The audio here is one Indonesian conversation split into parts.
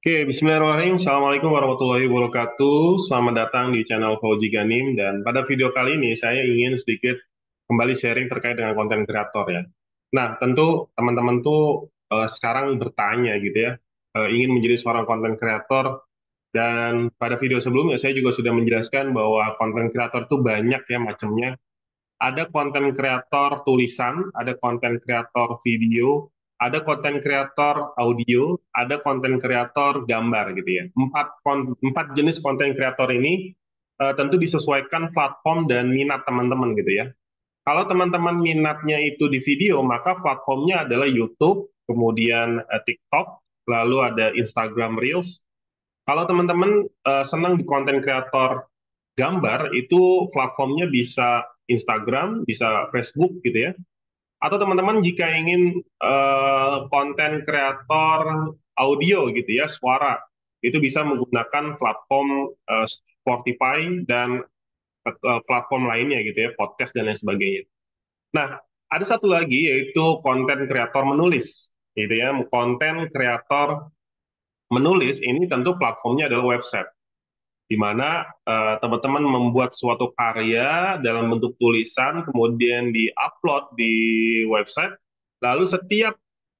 Oke, Bismillahirrahmanirrahim. Assalamualaikum warahmatullahi wabarakatuh. Selamat datang di channel Fauzi Ganim. Dan pada video kali ini saya ingin sedikit kembali sharing terkait dengan konten kreator ya. Nah, tentu teman-teman tuh sekarang bertanya gitu ya, ingin menjadi seorang konten kreator. Dan pada video sebelumnya saya juga sudah menjelaskan bahwa konten kreator tuh banyak ya macamnya. Ada konten kreator tulisan, ada konten kreator video, ada konten kreator audio, ada konten kreator gambar gitu ya. Empat jenis konten kreator ini tentu disesuaikan platform dan minat teman-teman gitu ya. Kalau teman-teman minatnya itu di video, maka platformnya adalah YouTube, kemudian TikTok, lalu ada Instagram Reels. Kalau teman-teman senang di konten kreator gambar, itu platformnya bisa Instagram, bisa Facebook gitu ya. Atau teman-teman jika ingin konten kreator audio gitu ya, suara, itu bisa menggunakan platform Spotify dan platform lainnya gitu ya, podcast dan lain sebagainya. Nah, ada satu lagi yaitu konten kreator menulis gitu ya. Konten kreator menulis ini tentu platformnya adalah website di mana teman-teman membuat suatu karya dalam bentuk tulisan, kemudian di-upload di website, lalu setiap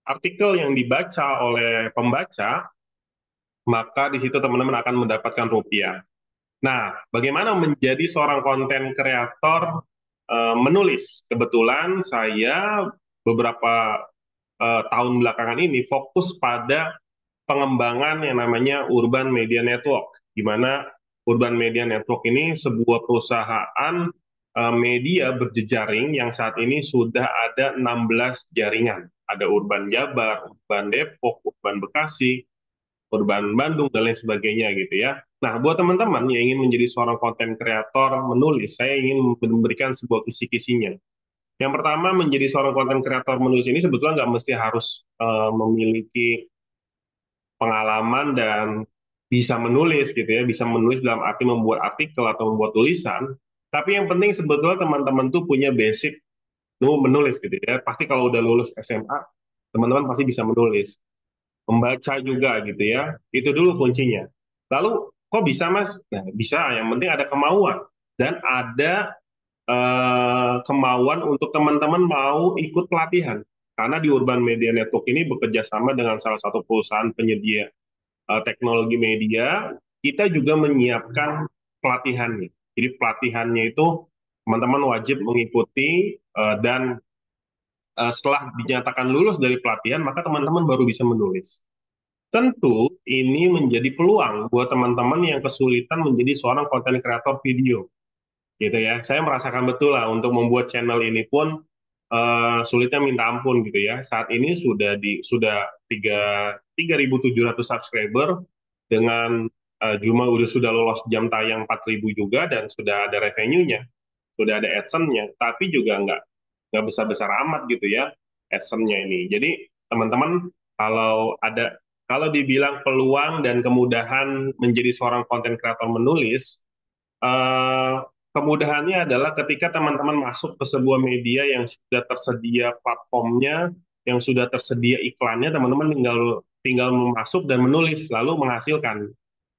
artikel yang dibaca oleh pembaca, maka di situ teman-teman akan mendapatkan rupiah. Nah, bagaimana menjadi seorang konten kreator menulis? Kebetulan saya beberapa tahun belakangan ini fokus pada pengembangan yang namanya Urban Media Network, di mana Urban Media Network ini sebuah perusahaan media berjejaring yang saat ini sudah ada 16 jaringan. Ada Urban Jabar, Urban Depok, Urban Bekasi, Urban Bandung, dan lain sebagainya gitu ya. Nah, buat teman-teman yang ingin menjadi seorang konten kreator menulis, saya ingin memberikan sebuah kisi-kisinya. Yang pertama, menjadi seorang konten kreator menulis ini sebetulnya nggak mesti harus memiliki pengalaman dan bisa menulis gitu ya, bisa menulis dalam arti membuat artikel atau membuat tulisan. Tapi yang penting sebetulnya teman-teman tuh punya basic menulis gitu ya. Pasti kalau udah lulus SMA, teman-teman pasti bisa menulis, membaca juga gitu ya. Itu dulu kuncinya. Lalu kok bisa Mas? Nah, bisa. Yang penting ada kemauan dan ada kemauan untuk teman-teman mau ikut pelatihan. Karena di Urban Media Network ini bekerja sama dengan salah satu perusahaan penyedia teknologi media, kita juga menyiapkan pelatihannya. Jadi pelatihannya itu teman-teman wajib mengikuti dan setelah dinyatakan lulus dari pelatihan, maka teman-teman baru bisa menulis. Tentu ini menjadi peluang buat teman-teman yang kesulitan menjadi seorang konten kreator video, gitu ya. Saya merasakan betul lah untuk membuat channel ini pun sulitnya minta ampun gitu ya. Saat ini sudah 3.700 subscriber dengan Juma sudah lolos jam tayang 4.000 juga dan sudah ada revenue-nya, sudah ada AdSense-nya, tapi juga nggak besar-besar amat gitu ya AdSense-nya ini. Jadi teman-teman kalau dibilang peluang dan kemudahan menjadi seorang konten kreator menulis, eh, kemudahannya adalah ketika teman-teman masuk ke sebuah media yang sudah tersedia platformnya, yang sudah tersedia iklannya, teman-teman tinggal tinggal masuk dan menulis lalu menghasilkan.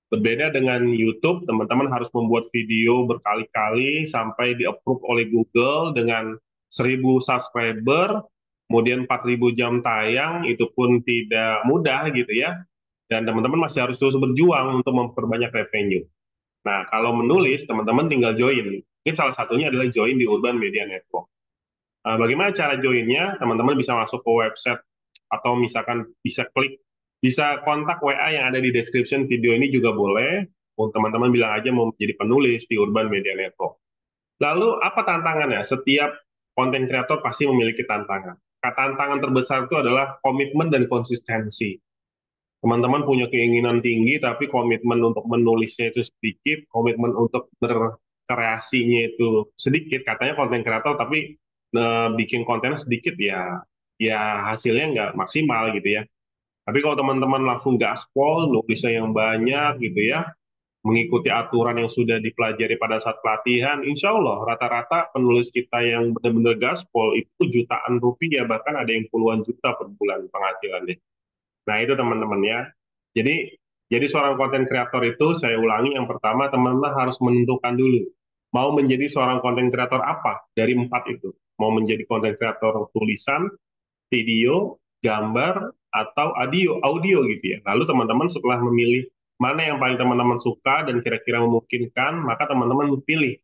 Berbeda dengan YouTube, teman-teman harus membuat video berkali-kali sampai di-approve oleh Google dengan 1.000 subscriber, kemudian 4.000 jam tayang, itu pun tidak mudah gitu ya. Dan teman-teman masih harus terus berjuang untuk memperbanyak revenue. Nah, kalau menulis, teman-teman tinggal join. Mungkin salah satunya adalah join di Urban Media Network. Bagaimana cara joinnya? Teman-teman bisa masuk ke website atau misalkan bisa kontak WA yang ada di description video ini juga boleh. Untuk teman-teman bilang aja mau menjadi penulis di Urban Media Network. Lalu apa tantangannya? Setiap konten kreator pasti memiliki tantangan. Tantangan terbesar itu adalah komitmen dan konsistensi. Teman-teman punya keinginan tinggi, tapi komitmen untuk menulisnya itu sedikit, komitmen untuk berkreasinya itu sedikit. Katanya konten kreator, tapi bikin konten sedikit ya, ya hasilnya nggak maksimal gitu ya. Tapi kalau teman-teman langsung gaspol, nulisnya yang banyak gitu ya, mengikuti aturan yang sudah dipelajari pada saat pelatihan, insya Allah rata-rata penulis kita yang benar-benar gaspol itu jutaan rupiah, bahkan ada yang puluhan juta per bulan penghasilannya. Nah, itu teman-teman ya. Jadi Jadi seorang konten kreator itu, saya ulangi, yang pertama teman-teman harus menentukan dulu, mau menjadi seorang konten kreator apa dari empat itu. Mau menjadi konten kreator tulisan, video, gambar, atau audio gitu ya. Lalu teman-teman setelah memilih mana yang paling teman-teman suka dan kira-kira memungkinkan, maka teman-teman pilih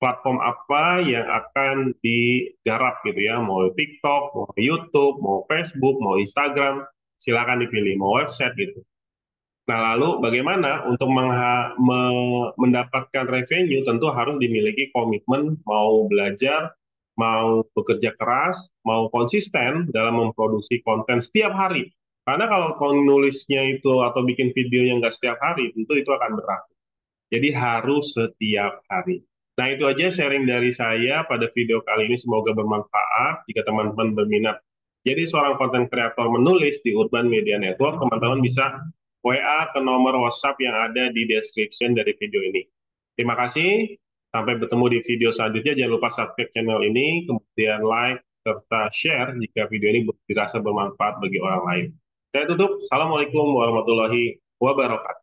platform apa yang akan digarap gitu ya. Mau TikTok, mau YouTube, mau Facebook, mau Instagram, silakan dipilih. Mau website gitu. Nah, lalu bagaimana untuk mendapatkan revenue, tentu harus dimiliki komitmen, mau belajar, mau bekerja keras, mau konsisten dalam memproduksi konten setiap hari. Karena kalau kau nulisnya itu atau bikin video yang nggak setiap hari, tentu itu akan berat. Jadi harus setiap hari. Nah, itu aja sharing dari saya pada video kali ini. Semoga bermanfaat. Jika teman-teman berminat jadi seorang konten kreator menulis di Urban Media Network, teman-teman bisa WA ke nomor WhatsApp yang ada di description dari video ini. Terima kasih. Sampai bertemu di video selanjutnya. Jangan lupa subscribe channel ini, kemudian like, serta share jika video ini dirasa bermanfaat bagi orang lain. Saya tutup. Assalamualaikum warahmatullahi wabarakatuh.